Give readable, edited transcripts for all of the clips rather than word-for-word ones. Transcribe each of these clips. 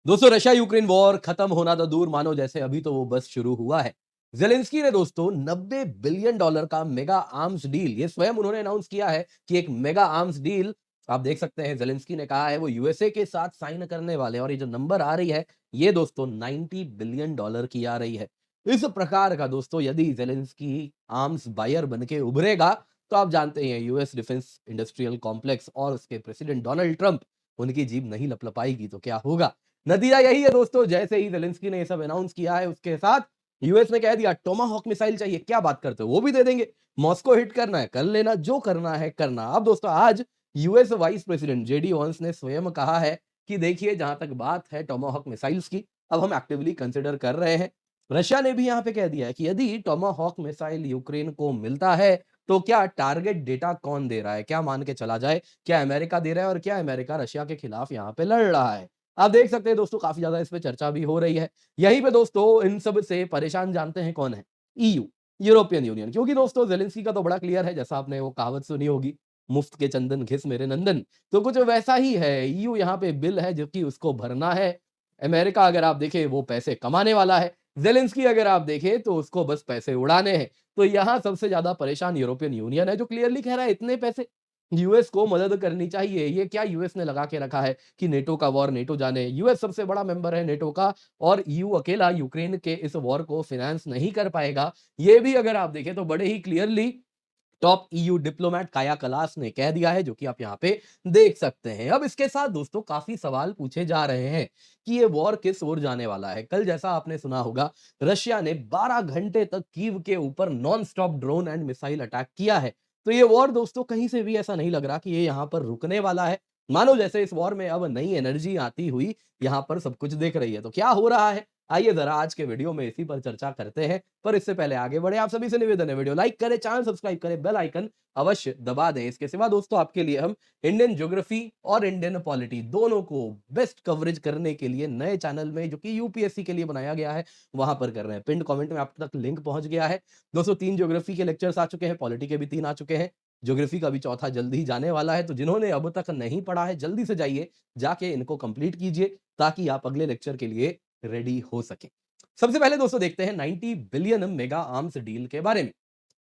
दोस्तों Russia Ukraine war खत्म होना तो दूर मानो जैसे अभी तो वो बस शुरू हुआ है। जेलेंस्की ने दोस्तों 90 बिलियन डॉलर का मेगा आर्म्स डील ये स्वयं उन्होंने अनाउंस किया है कि एक मेगा आर्म्स डील आप देख सकते हैं। जेलेंस्की ने कहा है वो यूएसए के साथ साइन करने वाले हैं और ये जो नंबर आ रही है ये दोस्तों 90 बिलियन डॉलर की आ रही है। इस प्रकार का दोस्तों यदि जेलेंस्की आर्म्स बायर बन के उभरेगा तो आप जानते हैं यूएस डिफेंस इंडस्ट्रियल कॉम्प्लेक्स और उसके प्रेसिडेंट डोनाल्ड ट्रंप उनकी जीभ नहीं लपलपाएगी तो क्या होगा। नतीजा यही है दोस्तों, जैसे ही ज़ेलेंस्की ने ये सब अनाउंस किया है उसके साथ यूएस ने कह दिया टोमाहॉक मिसाइल चाहिए, क्या बात करते हो? वो भी दे देंगे। मॉस्को हिट करना है, कर लेना, जो करना है करना। अब दोस्तों आज यूएस वाइस प्रेसिडेंट जेडी वांस ने स्वयं कहा है कि देखिए जहां तक बात है टोमाहॉक मिसाइल्स की, अब हम एक्टिवली कंसिडर कर रहे हैं। रशिया ने भी यहां पे कह दिया है कि यदि टोमाहॉक मिसाइल यूक्रेन को मिलता है तो क्या टारगेट डेटा कौन दे रहा है? क्या मान के चला जाए, क्या अमेरिका दे रहा है और क्या अमेरिका रशिया के खिलाफ यहाँ पे लड़ रहा है? आप देख सकते हैं दोस्तों काफ़ी ज़्यादा इस पे चर्चा भी हो रही है। यहीं पे दोस्तों इन सब से परेशान जानते हैं कौन है? EU, European union. क्योंकि दोस्तों ज़ेलेंस्की का तो बड़ा क्लियर है, जैसा आपने वो कहावत सुनी होगी, मुफ्त के चंदन घिस मेरे नंदन। तो कुछ वैसा ही है, ईयू यहाँ पे बिल है जो कि उसको भरना है। अमेरिका अगर आप देखें वो पैसे कमाने वाला है। ज़ेलेंस्की अगर आप देखें तो उसको बस पैसे उड़ाने हैं। तो यहाँ सबसे ज़्यादा परेशान यूरोपियन यूनियन है जो क्लियरली कह रहा है इतने पैसे यूएस को मदद करनी चाहिए। ये क्या यूएस ने लगा के रखा है कि नेटो का वॉर नेटो जाने। यूएस सबसे बड़ा मेंबर है नेटो का और ईयू अकेला यूक्रेन के इस वॉर को फाइनेंस नहीं कर पाएगा। ये भी अगर आप देखें तो बड़े ही क्लियरली टॉप ईयू डिप्लोमैट काया कलास ने कह दिया है, जो कि आप यहाँ पे देख सकते हैं। अब इसके साथ दोस्तों काफी सवाल पूछे जा रहे हैं कि ये वॉर किस ओर जाने वाला है। कल जैसा आपने सुना होगा रशिया ने 12 घंटे तक कीव के ऊपर non stop drone and missile attack किया है। तो ये वॉर दोस्तों कहीं से भी ऐसा नहीं लग रहा कि ये यहाँ पर रुकने वाला है। मानो जैसे इस वॉर में अब नई एनर्जी आती हुई यहाँ पर सब कुछ देख रही है। तो क्या हो रहा है आइए जरा आज के वीडियो में इसी पर चर्चा करते हैं। पर इससे पहले आगे बढ़े आप सभी से निवेदन है वीडियो लाइक करें, चैनल सब्सक्राइब करें, बेल आइकन अवश्य दबा दें। इसके सिवा दोस्तों आपके लिए हम इंडियन ज्योग्राफी और इंडियन पॉलिटी दोनों को बेस्ट कवरेज करने के लिए नए चैनल में जो कि यूपीएससी के लिए बनाया गया है वहां पर कर रहे हैं। पिन कमेंट में आप तक लिंक पहुंच गया है। दोस्तों 3 ज्योग्राफी के लेक्चर्स आ चुके हैं, पॉलिटी के भी 3 आ चुके हैं, ज्योग्राफी का भी चौथा जल्द ही जाने वाला है। तो जिन्होंने अब तक नहीं पढ़ा है जल्दी से जाइए, जाके इनको कंप्लीट कीजिए ताकि आप अगले लेक्चर के लिए रेडी हो सके। सबसे पहले दोस्तों देखते हैं 90 बिलियन मेगा आर्म्स डील के बारे में।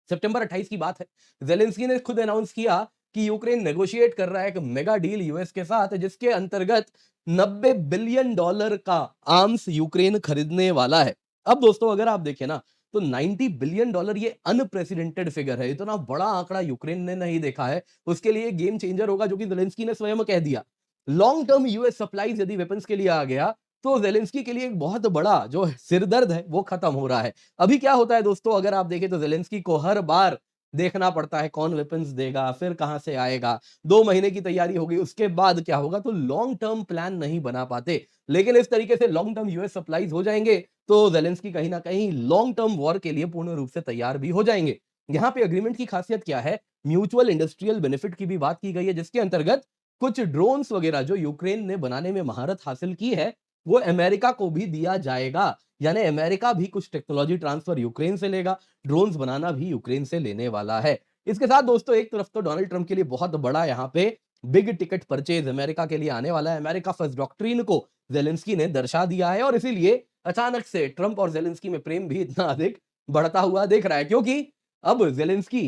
सितंबर 28 की बात है, जेलेंस्की ने खुद अनाउंस किया कि यूक्रेन नेगोशिएट कर रहा है एक मेगा डील यूएस के साथ जिसके अंतर्गत 90 बिलियन डॉलर का आर्म्स यूक्रेन खरीदने वाला है। अब दोस्तों अगर आप देखें ना तो 90 बिलियन डॉलर ये अनप्रेसिडेंटेड फिगर है। इतना बड़ा आंकड़ा यूक्रेन ने नहीं देखा है। उसके लिए गेम चेंजर होगा जो कि जेलेंस्की ने स्वयं कह दिया। लॉन्ग टर्म यूएस सप्लाईज यदि वेपन्स के लिए आ गया तो ज़ेलेंस्की के लिए एक बहुत बड़ा जो सिरदर्द है वो खत्म हो रहा है। अभी क्या होता है दोस्तों अगर आप देखें तो ज़ेलेंस्की को हर बार देखना पड़ता है कौन वेपन्स देगा, फिर कहाँ से आएगा, 2 महीने की तैयारी होगी उसके बाद क्या होगा, तो लॉन्ग टर्म प्लान नहीं बना पाते। लेकिन इस तरीके से लॉन्ग टर्म यूएस सप्लाईज हो जाएँगे तो ज़ेलेंस्की कहीं न कहीं लॉन्ग टर्म वॉर के लिए पूर्ण रूप से तैयार भी हो जाएँगे। यहाँ पे एग्रीमेंट की खासियत क्या है? म्यूचुअल इंडस्ट्रियल बेनिफिट की भी बात की गई है जिसके अंतर्गत कुछ ड्रोन्स वगैरह जो यूक्रेन ने बनाने में महारत हासिल की है वो अमेरिका को भी दिया जाएगा। यानी अमेरिका भी कुछ टेक्नोलॉजी ट्रांसफर यूक्रेन से लेगा, ड्रोन्स बनाना भी यूक्रेन से लेने वाला है। इसके साथ दोस्तों एक तरफ तो डोनाल्ड ट्रंप के लिए बहुत बड़ा यहाँ पे बिग टिकट परचेज अमेरिका के लिए आने वाला है। अमेरिका फर्स्ट डॉक्ट्रिन को ज़ेलेंस्की ने दर्शा दिया है और इसीलिए अचानक से ट्रंप और ज़ेलेंस्की में प्रेम भी इतना अधिक बढ़ता हुआ दिख रहा है क्योंकि अब ज़ेलेंस्की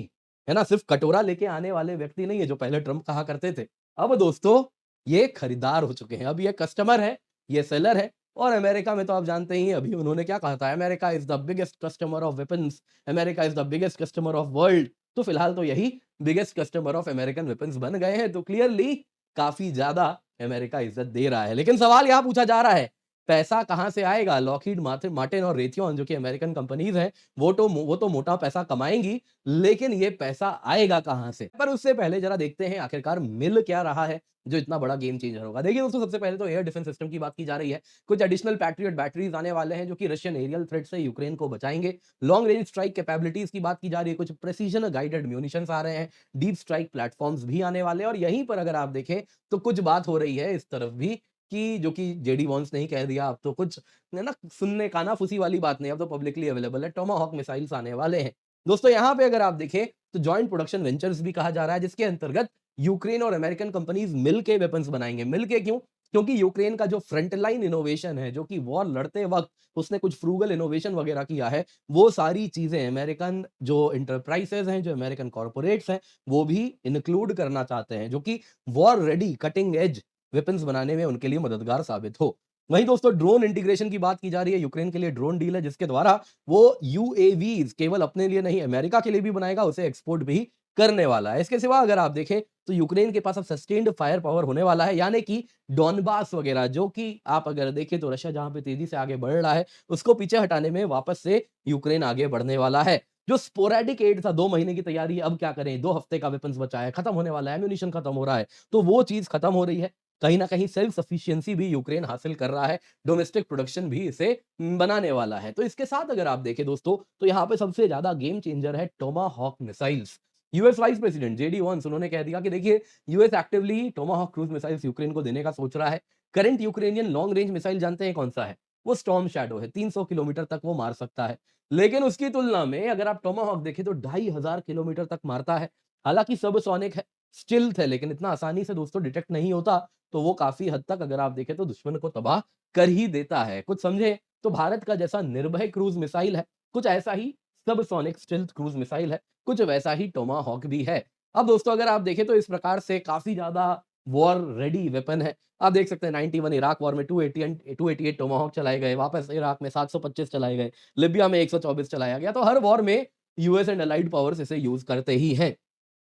है ना सिर्फ कटोरा लेके आने वाले व्यक्ति नहीं है जो पहले ट्रंप कहा करते थे। अब दोस्तों ये खरीदार हो चुके हैं, अब ये कस्टमर है, ये सेलर है। और अमेरिका में तो आप जानते ही हैं अभी उन्होंने क्या कहा था, America is the biggest customer of weapons, America is the biggest customer of world. तो फिलहाल तो यही biggest customer of American weapons बन गए हैं। तो क्लियरली काफी ज्यादा अमेरिका इज्जत दे रहा है। लेकिन सवाल यहां पूछा जा रहा है पैसा कहां से आएगा? लॉकहीड मार्टिन और रेथियन जो कि अमेरिकन कंपनीज हैं वो तो मोटा पैसा कमाएंगी, लेकिन ये पैसा आएगा कहां से? पर उससे पहले जरा देखते हैं आखिरकार मिल क्या रहा है जो इतना बड़ा गेम चेंजर होगा। देखिए दोस्तों सबसे पहले तो एयर डिफेंस सिस्टम की बात की जा रही है। कुछ एडिशनल पैट्रियट बैटरीज आने वाले हैं जो कि रशियन एरियल थ्रेट से यूक्रेन को बचाएंगे। लॉन्ग रेंज स्ट्राइक कैपेबिलिटीज की बात की जा रही है। कुछ प्रेसिजन गाइडेड म्यूनिशंस आ रहे हैं। डीप स्ट्राइक प्लेटफॉर्म्स भी आने वाले हैं और यहीं पर अगर आप देखें तो कुछ बात हो रही है इस तरफ भी कि जो कि जेडी वॉन्स ने ही कह दिया। अब तो कुछ है ना सुनने काना-फूसी वाली बात नहीं, अब तो पब्लिकली अवेलेबल है। टोमाहॉक मिसाइल्स आने वाले हैं। दोस्तों यहाँ पे अगर आप देखें तो जॉइंट प्रोडक्शन वेंचर्स भी कहा जा रहा है जिसके अंतर्गत यूक्रेन और अमेरिकन कंपनीज मिलके वेपन्स बनाएंगे। मिलके क्यों? क्योंकि यूक्रेन का जो फ्रंटलाइन इनोवेशन है, जो कि वॉर लड़ते वक़्त उसने कुछ फ्रूगल इनोवेशन वगैरह किया है, वो सारी चीज़ें अमेरिकन जो एंटरप्राइज़ेज़ हैं, जो अमेरिकन कॉर्पोरेट्स हैं, वो भी इंक्लूड करना चाहते हैं, जो कि war ready cutting edge weapons बनाने में उनके लिए मददगार साबित हो। वहीं दोस्तों ड्रोन इंटीग्रेशन की बात की जा रही है, यूक्रेन के लिए ड्रोन डील है जिसके द्वारा वो यूएवीज़ केवल अपने लिए नहीं, अमेरिका के लिए भी बनाएगा, उसे एक्सपोर्ट भी करने वाला है। इसके सिवा अगर आप देखें तो यूक्रेन के पास अब सस्टेन्ड फायर पावर होने वाला है, यानी कि डॉनबास वगैरह, जो कि आप अगर देखें तो रशिया जहाँ पे तेजी से आगे बढ़ रहा है, उसको पीछे हटाने में वापस से यूक्रेन आगे बढ़ने वाला है। जो स्पोरेडिक एड था 2 महीने की तैयारी, अब क्या करें, 2 हफ्ते का वेपन्स बचा है, खत्म होने वाला है, एम्यूनिशन खत्म हो रहा है, तो वो चीज़ खत्म हो रही है। कहीं न कहीं सेल्फ सफिशिएंसी भी यूक्रेन हासिल कर रहा है, डोमेस्टिक प्रोडक्शन भी इसे बनाने वाला है। तो इसके साथ अगर आप देखें दोस्तों, तो यहाँ पे सबसे ज़्यादा गेम चेंजर है Tomahawk missiles. US vice president JD वांस उन्होंने कह दिया कि देखिए US actively Tomahawk cruise missiles Ukraine को देने का सोच रहा है। Current Ukrainian long range missile जानते हैं कौन-सा है? वो स्टॉर्म शैडो है, 300 किलोमीटर तक वो मार सकता है। लेकिन उसकी तुलना में अगर आप टोमाहॉक देखें तो 2500 किलोमीटर तक मारता है। हालाँकि सबसोनिक है, स्टिल्थ है, लेकिन इतना आसानी से दोस्तों डिटेक्ट नहीं होता, तो वो काफ़ी हद तक अगर आप देखें तो दुश्मन को तबाह कर ही देता है। कुछ समझें तो भारत का जैसा निर्भय क्रूज़ मिसाइल है, कुछ ऐसा ही सबसोनिक स्टिल्थ क्रूज़ मिसाइल है, कुछ वैसा ही टोमाहॉक भी है। अब दोस्तों अगर आप देखें तो इस प्रकार से काफ़ी ज़्यादा वॉर रेडी वेपन है। आप देख सकते हैं 91 इराक वॉर में 288 टोमाहॉक चलाए गए, वापस इराक में 725 चलाए गए, लिबिया में 124 चलाया गया, तो हर वॉर में यूएस एंड अलाइड पावर्स इसे यूज़ करते ही हैं।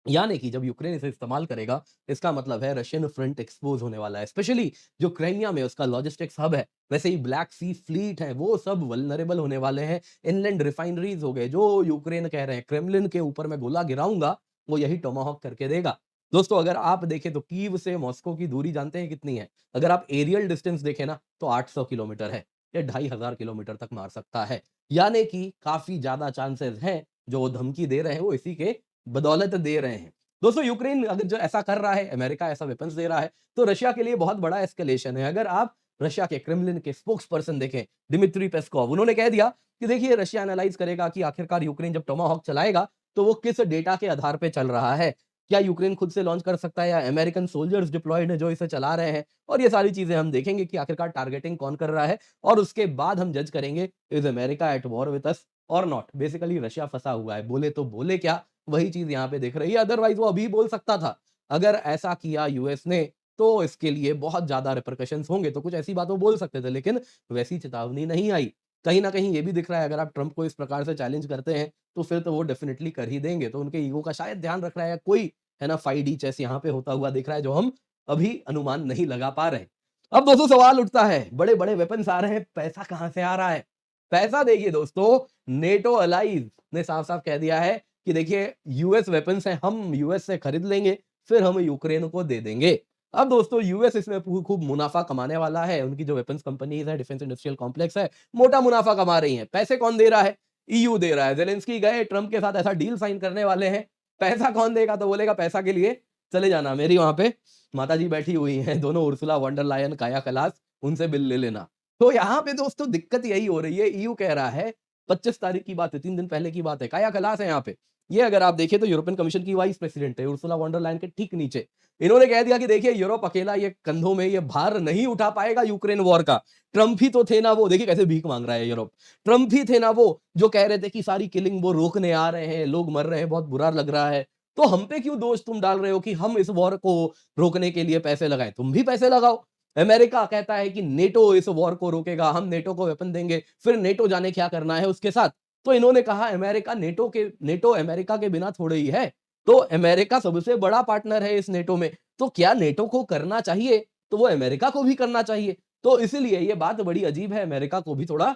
यानी कि जब यूक्रेन इसे इस्तेमाल करेगा, इसका मतलब है रशियन फ्रंट एक्सपोज़ होने वाला है। स्पेशली जो क्राइमिया में उसका लॉजिस्टिक्स हब है, वैसे ही ब्लैक सी फ्लीट है, वो सब वल्नरेबल होने वाले हैं। इनलैंड रिफाइनरीज़ हो गए, जो यूक्रेन कह रहे हैं क्रेमलिन के ऊपर मैं गोला गिराऊँगा, वो यही टोमाहॉक करके देगा। दोस्तों अगर आप देखें तो कीव से मॉस्को की दूरी जानते हैं कितनी है? अगर आप एरियल डिस्टेंस देखें ना, तो 800 किलोमीटर है। ये 2500 किलोमीटर तक मार सकता है। यानी कि काफ़ी ज़्यादा चांसेज़ हैं, जो वो धमकी दे रहे हैं, वो इसी के बदौलत दे रहे हैं। दोस्तों यूक्रेन अगर जो ऐसा कर रहा है, अमेरिका ऐसा वेपन्स दे रहा है, तो रशिया के लिए बहुत बड़ा एस्केलेशन है। अगर आप रशिया के क्रेमलिन के स्पोक्स पर्सन देखें, दिमित्री पेस्कोव, उन्होंने कह दिया कि देखिए रशिया एनालाइज़ करेगा कि आखिरकार यूक्रेन जब टोमाहॉक चलाएगा, तो वो किस डेटा के आधार पे चल रहा है। क्या यूक्रेन खुद से लॉन्च कर सकता है या अमेरिकन सोल्जर्स डिप्लॉयड हैं जो इसे चला रहे हैं? और ये सारी चीज़ें हम देखेंगे कि आखिरकार टारगेटिंग कौन कर रहा है और उसके बाद हम जज करेंगे, is America at war with us और नॉट? बेसिकली रशिया फँसा हुआ है। बोले तो बोले क्या, वही चीज़ यहाँ पे दिख रही है, अदरवाइज़ वो अभी बोल सकता था। अगर ऐसा किया यूएस ने, तो इसके लिए बहुत ज़्यादा रिपरकशंस होंगे, तो कुछ ऐसी बात वो बोल सकते थे, लेकिन वैसी चेतावनी नहीं आई। कहीं न कहीं ये भी दिख रहा है अगर आप ट्रंप को इस प्रकार से चैलेंज करते हैं, तो फिर तो वो डेफिनिटली कर ही देंगे। तो उनके ईगो का शायद ध्यान रख रहा है या कोई, है ना, 5D चेस यहाँ पे होता हुआ दिख रहा है, जो हम अभी अनुमान नहीं लगा पा रहे हैं। अब दोस्तों सवाल उठता है, बड़े-बड़े वेपन्स आ रहे हैं, पैसा कहाँ से आ रहा है? पैसा देखिए दोस्तों, नेटो अलाइज़ ने साफ-साफ कह दिया है कि देखिए यूएस वेपन्स हैं, हम यूएस से खरीद लेंगे, फिर हम यूक्रेन को दे देंगे। अब दोस्तों यूएस इसमें खूब मुनाफ़ा कमाने वाला है, उनकी जो वेपन्स कंपनीज़ है, डिफेंस इंडस्ट्रियल कॉम्प्लेक्स है, मोटा मुनाफ़ा कमा रही हैं। पैसे कौन दे रहा है? ईयू दे रहा है। ज़ेलेंस्की गए ट्रम्प के साथ ऐसा डील साइन करने वाले हैं, पैसा कौन देगा? तो बोलेगा पैसा के लिए चले जाना, मेरी वहाँ पे माताजी बैठी हुई हैं, दोनों उर्सुला वॉन डर लायन, काया कलास, उनसे बिल ले लेना। तो यहाँ पे दोस्तों दिक्कत यही हो रही है, ईयू कह रहा है 25 तारीख की बात है, 3 दिन पहले की बात है, काया कलास है यहाँ पे। ये अगर आप देखें तो यूरोपियन कमीशन की वाइस प्रेसिडेंट है, उर्सुला वॉन डर लायन के ठीक नीचे। इन्होंने कह दिया कि देखिए यूरोप अकेला ये कंधों में ये भार नहीं उठा पाएगा यूक्रेन वॉर का। ट्रम्प ही तो थे ना वो, देखिए कैसे भीख माँग रहा है यूरोप। ट्रम्प ही थे ना वो, जो कह रहे थे कि सारी किलिंग वो रोकने आ रहे हैं, लोग मर रहे हैं, बहुत बुरा लग रहा है। तो हम पे क्यों दोष तुम डाल रहे हो कि हम इस वॉर को रोकने के लिए पैसे लगाएँ? तुम भी पैसे लगाओ। अमेरिका कहता है कि नेटो इस वॉर को रोकेगा, हम नेटो को वेपन देंगे, फिर नेटो जाने क्या करना है उसके साथ। तो इन्होंने कहा अमेरिका नेटो अमेरिका के बिना थोड़े ही है। तो अमेरिका सबसे बड़ा पार्टनर है इस नेटो में। तो क्या नेटो को करना चाहिए, तो वो अमेरिका को भी करना चाहिए। तो इसीलिए ये बात बड़ी अजीब है, अमेरिका को भी थोड़ा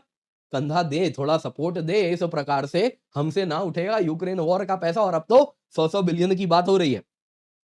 कंधा दे, थोड़ा सपोर्ट दे, इस प्रकार से हमसे ना उठेगा यूक्रेन वॉर का पैसा और अब तो 100-100 बिलियन की बात हो रही है।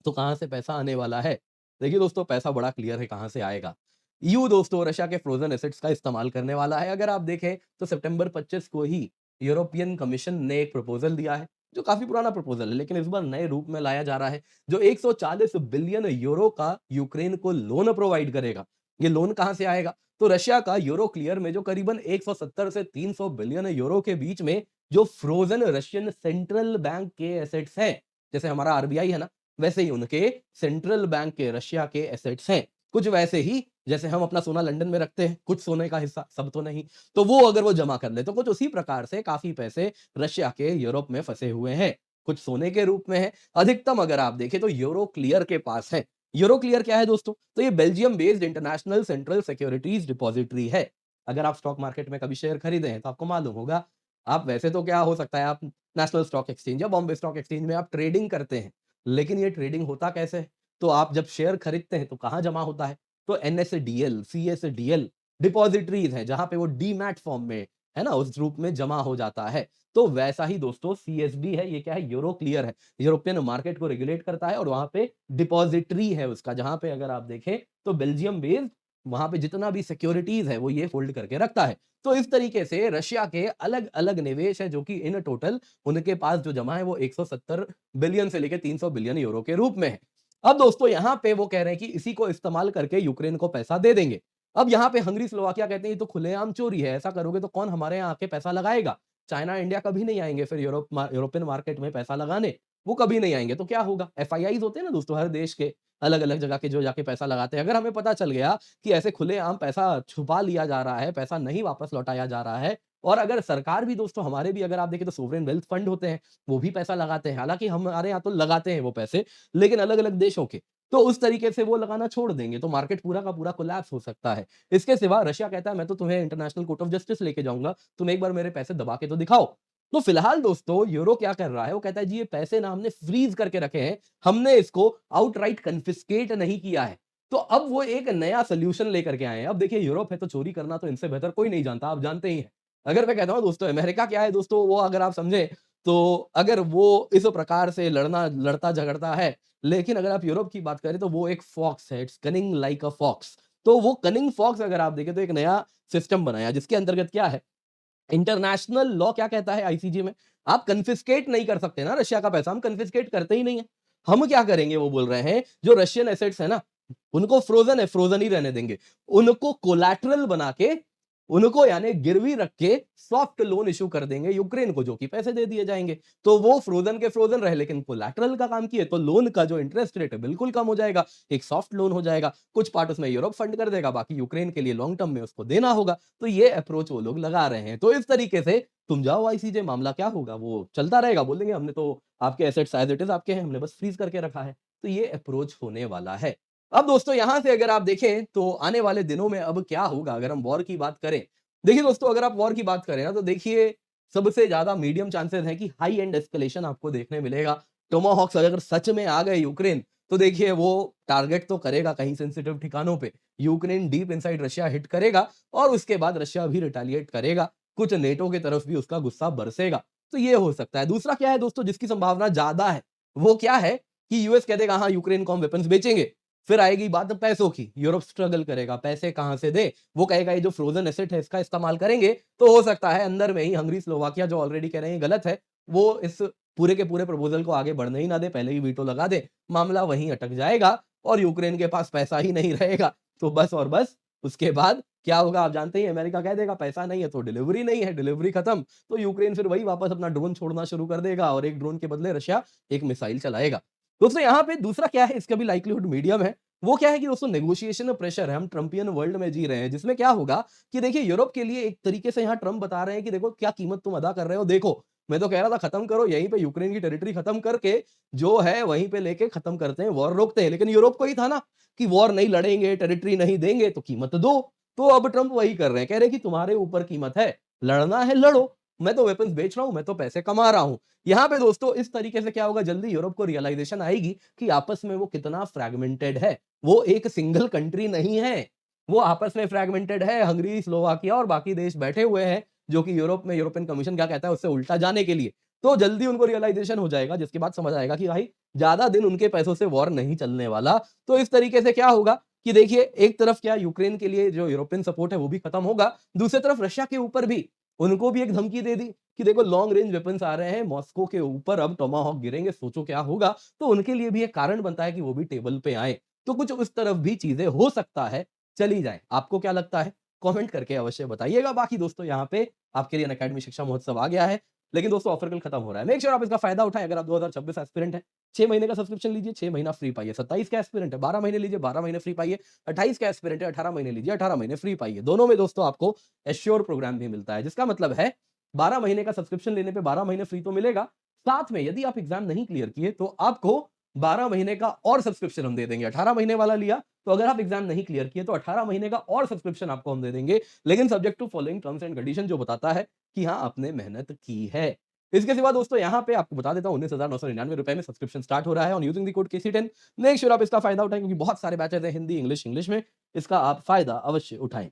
तो कहाँ से पैसा आने वाला है? देखिए दोस्तों पैसा बड़ा क्लियर है कहाँ से आएगा। ईयू दोस्तों रशिया के फ्रोज़न एसेट्स का इस्तेमाल करने वाला है। अगर आप देखें तो सितंबर 25 को ही यूरोपियन कमीशन ने एक प्रपोज़ल दिया है, जो काफ़ी पुराना प्रपोज़ल है लेकिन इस बार नए रूप में लाया जा रहा है, जो 140 बिलियन यूरो का यूक्रेन को लोन प्रोवाइड करेगा। ये लोन कहाँ से आएगा? तो रशिया का यूरो क्लियर में जो करीबन 170 से 300 बिलियन यूरो के बीच में जो फ्रोज़न रशियन सेंट्रल बैंक के एसेट्स हैं, जैसे हमारा आरबीआई है ना, वैसे ही उनके सेंट्रल बैंक के रशिया के एसेट्स हैं। कुछ वैसे ही जैसे हम अपना सोना लंदन में रखते हैं, कुछ सोने का हिस्सा, सब तो नहीं। तो वो अगर वो जमा कर ले, तो कुछ उसी प्रकार से काफ़ी पैसे रशिया के यूरोप में फँसे हुए हैं। कुछ सोने के रूप में है, अधिकतम अगर आप देखें तो यूरोक्लियर के पास है। यूरोक्लियर क्या है दोस्तों? तो ये Belgium based international central securities depository है। अगर आप स्टॉक मार्केट में कभी शेयर खरीदे हैं, तो आपको मालूम होगा। आप वैसे तो क्या हो सकता है, आप नेशनल स्टॉक एक्सचेंज या बॉम्बे स्टॉक एक्सचेंज में आप ट्रेडिंग करते हैं। लेकिन ये ट्रेडिंग होता कैसे है? तो आप जब शेयर खरीदते हैं, तो कहाँ जमा होता है? तो एनएसडीएल, सीएसडीएल डिपॉजिटरीज़ हैं, जहाँ पे वो डीमैट फॉर्म में, है ना? उस रूप में जमा हो जाता है। तो वैसा ही दोस्तों सीएसडी है, ये क्या है? यूरोक्लियर है। यूरोपियन मार्केट को रेगुलेट करता है और वहाँ पे डिपॉजिटरी है उसका, जहाँ पे अगर आप देखें तो बेल्जियम बेस्ड वहाँ पे जितना भी सिक्योरिटीज़ है, वो ये होल्ड करके रखता है। तो इस तरीके से रशिया के अलग-अलग निवेश हैं, जो कि इन टोटल उनके पास जो जमा है, वो 170 बिलियन से लेके 300 बिलियन यूरो के रूप में है। अब दोस्तों यहाँ पे वो कह रहे हैं कि इसी को इस्तेमाल करके यूक्रेन को पैसा दे देंगे। अब यहाँ पे हंगरी, स्लोवाकिया कहते हैं ये तो खुलेआम चोरी है, ऐसा करोगे तो कौन हमारे यहाँ आके पैसा लगाएगा? चाइना, इंडिया कभी नहीं आएँगे फिर यूरोपियन मार्केट में पैसा लगाने, वो कभी नहीं आएँगे। तो क्या होगा? एफआईआईज़ होते हैं ना दोस्तों हर देश के, अलग-अलग जगह के जो जाके पैसा लगाते हैं। अगर हमें पता चल गया कि ऐसे खुलेआम पैसा छुपा लिया जा रहा है, पैसा नहीं वापस लौटाया जा रहा है, और अगर सरकार भी दोस्तों हमारे भी अगर आप देखें तो सोवरेन वेल्थ फंड होते हैं, वो भी पैसा लगाते हैं। हालाँकि हमारे यहाँ तो लगाते हैं वो पैसे, लेकिन अलग-अलग देशों के। तो उस तरीके से वो लगाना छोड़ देंगे, तो मार्केट पूरा का पूरा कोलैप्स हो सकता है। इसके सिवा रशिया कहता है मैं तो तुम्हें इंटरनेशनल कोर्ट ऑफ जस्टिस लेके जाऊँगा, तुम एक बार मेरे पैसे दबा के तो दिखाओ। तो फिलहाल दोस्तों यूरो क्या कर रहा है, वो कहता है जी ये पैसे ना हमने फ्रीज़ करके रखे हैं, हमने इसको आउटराइट कॉन्फिस्केट नहीं किया है। तो अब वो एक नया सॉल्यूशन लेकर के आए हैं। अब देखिए यूरोप है तो चोरी करना तो इनसे बेहतर कोई नहीं जानता, आप जानते ही हैं। अगर मैं कहता हूँ दोस्तों अमेरिका क्या है दोस्तों, वो अगर आप समझें तो अगर वो इस प्रकार से लड़ता-झगड़ता है, लेकिन अगर आप यूरोप की बात करें तो वो एक फॉक्स है, it's cunning like a fox. तो वो कनिंग फॉक्स अगर आप देखें तो एक नया सिस्टम बनाया जिसके अंतर्गत क्या है, इंटरनेशनल लॉ क्या कहता है आईसीजे में, आप कॉन्फिस्केट नहीं कर सकते ना रशिया का पैसा, हम कॉन्फिस्केट करते ही नहीं है। हम क्या करेंगे वो बोल रहे हैं, जो रशियन एसेट्स है ना, उनको फ्रोज़न है, फ्रोज़न ही रहने देंगे। उनको कोलैटरल बना के, उनको यानी गिरवी रख के सॉफ्ट लोन इश्यू कर देंगे यूक्रेन को, जो कि पैसे दे दिए जाएँगे। तो वो फ्रोज़न के फ्रोज़न रहे, लेकिन कोलैटरल का काम किए, तो लोन का जो इंटरेस्ट रेट है बिल्कुल कम हो जाएगा, एक सॉफ्ट लोन हो जाएगा। कुछ पार्ट उसमें यूरोप फंड कर देगा, बाकी यूक्रेन के लिए लॉन्ग टर्म में उसको देना होगा। तो ये अप्रोच वो लोग लगा रहे हैं। तो इस तरीके से तुम जाओ आईसीजे, मामला क्या होगा? वो चलता रहेगा, बोल देंगे हमने तो आपके एसेट्स एज़ इट इज़ आपके हैं, हमने बस फ्रीज़ करके रखा है। तो ये अप्रोच होने वाला है। अब दोस्तों यहाँ से अगर आप देखें तो आने वाले दिनों में अब क्या होगा अगर हम वॉर की बात करें। देखिए दोस्तों अगर आप वॉर की बात करें ना तो देखिए सबसे ज़्यादा मीडियम चांसेस हैं कि हाई एंड एस्केलेशन आपको देखने मिलेगा। टोमाहॉक्स अगर सच में आ गए यूक्रेन, तो देखिए वो टारगेट तो करेगा कहीं सेंसिटिव ठिकानों पे। Ukraine deep inside Russia hit करेगा और उसके बाद रशिया भी रिटेलिएट करेगा। कुछ नेटो की तरफ भी उसका गुस्सा बरसेगा। तो ये हो सकता है। दूसरा क्या है दोस्तों जिसकी संभावना ज़्यादा है, वो क्या है कि यूएस कह देगा हाँ, यूक्रेन को हम वेपन्स बेचेंगे। फिर आएगी बात पैसों की, यूरोप स्ट्रगल करेगा, पैसे कहाँ से दे? वो कहेगा ये जो फ्रोज़न एसेट है इसका इस्तेमाल करेंगे, तो हो सकता है अंदर में ही हंगरी, स्लोवाकिया जो ऑलरेडी कह रहे हैं गलत है, वो इस पूरे के पूरे प्रपोज़ल को आगे बढ़ने ही ना दे, पहले ही वीटो लगा दे, मामला वहीं अटक जाएगा और यूक्रेन के पास पैसा ही नहीं रहेगा। तो बस और बस उसके बाद क्या होगा आप जानते ही हैं, अमेरिका कह देगा पैसा नहीं है तो डिलीवरी नहीं है, डिलीवरी खत्म। तो यूक्रेन फिर वही वापस अपना ड्रोन छोड़ना शुरू कर देगा और एक ड्रोन के बदले रशिया एक मिसाइल चलाएगा। दोस्तों यहाँ पे दूसरा क्या है, इसका भी लाइक्लीहुड मीडियम है। वो क्या है कि दोस्तों नेगोशिएशन प्रेशर है, हम ट्रम्पियन वर्ल्ड में जी रहे हैं, जिसमें क्या होगा कि देखिए यूरोप के लिए एक तरीके से यहाँ ट्रम्प बता रहे हैं कि देखो क्या कीमत तुम अदा कर रहे हो, देखो मैं तो कह रहा था खत्म करो, यहीं पे यूक्रेन की टेरिटरी खत्म करके जो है वहीं पे लेके खत्म करते हैं, वॉर रोकते हैं। लेकिन यूरोप को ही था ना कि वॉर नहीं लड़ेंगे, टेरिटरी नहीं देंगे तो कीमत दो। तो अब ट्रम्प वही कर रहे हैं, कह रहे हैं कि तुम्हारे ऊपर कीमत है, लड़ना है लड़ो, मैं तो वेपन्स बेच रहा हूँ, मैं तो पैसे कमा रहा हूँ। यहाँ पे दोस्तों इस तरीके से क्या होगा, जल्दी यूरोप को रियलाइजेशन आएगी कि आपस में वो कितना फ्रैगमेंटेड है। वो एक सिंगल कंट्री नहीं है, वो आपस में फ्रैगमेंटेड है। हंगरी, स्लोवाकिया और बाकी देश बैठे हुए हैं, जो कि यूरोप में यूरोपियन कमीशन क्या कहता है उससे उल्टा जाने के लिए। तो जल्दी उनको रियलाइजेशन हो जाएगा, जिसके बाद समझ आएगा कि भाई ज़्यादा दिन उनके पैसों से वॉर नहीं चलने वाला। तो इस तरीके से क्या होगा कि देखिए एक तरफ क्या यूक्रेन के लिए जो यूरोपियन सपोर्ट है वो भी खत्म होगा, दूसरी तरफ रशिया के ऊपर भी उनको भी एक धमकी दे दी कि देखो लॉन्ग रेंज वेपन्स आ रहे हैं, मॉस्को के ऊपर अब टोमाहॉक गिरेंगे, सोचो क्या होगा। तो उनके लिए भी एक कारण बनता है कि वो भी टेबल पे आएँ। तो कुछ उस तरफ भी चीज़ें हो सकता है चली जाएँ। आपको क्या लगता है? कमेंट करके अवश्य बताइएगा। बाकी दोस्तों यहाँ पे आपके लिए अनअकैडमी शिक्षा महोत्सव आ गया है। लेकिन दोस्तों ऑफर कल खत्म हो रहा है। मेक श्योर आप इसका फायदा उठाएं। अगर आप 2026 एस्पिरेंट हैं, 6 महीने का सब्सक्रिप्शन लीजिए, 6 महीना फ्री पाइए। 27 का एस्पिरेंट है, 12 महीने लीजिए, 12 महीने फ्री पाइए। 28 का एस्पिरेंट है, 18 महीने लीजिए, 18 महीने फ्री पाइए। दोनों में दोस्तों आपको एश्योर प्रोग्राम भी मिलता है, जिसका मतलब है 12 महीने का सब्सक्रिप्शन लेने पे 12 महीने फ्री तो मिलेगा। साथ में यदि आप एग्जाम नहीं क्लियर किए तो आपको 12 महीने का और सब्सक्रिप्शन हम दे देंगे। 18 महीने वाला लिया तो अगर आप एग्जाम नहीं क्लियर किए तो 18 महीने का और सब्सक्रिप्शन आपको हम दे देंगे, लेकिन subject to following terms and condition, जो बताता है कि हाँ आपने मेहनत की है। इसके सिवा दोस्तों यहाँ पे आपको बता देता हूँ, 19,999 रुपए में सब्सक्रिप्शन स्टार्ट हो रहा है on using the code KC10। Make sure आप इसका फायदा उठाएं, क्योंकि बहुत सारे बैचेस हैं हिंदी, इंग्लिश में। इसका आप फायदा अवश्य उठाएं।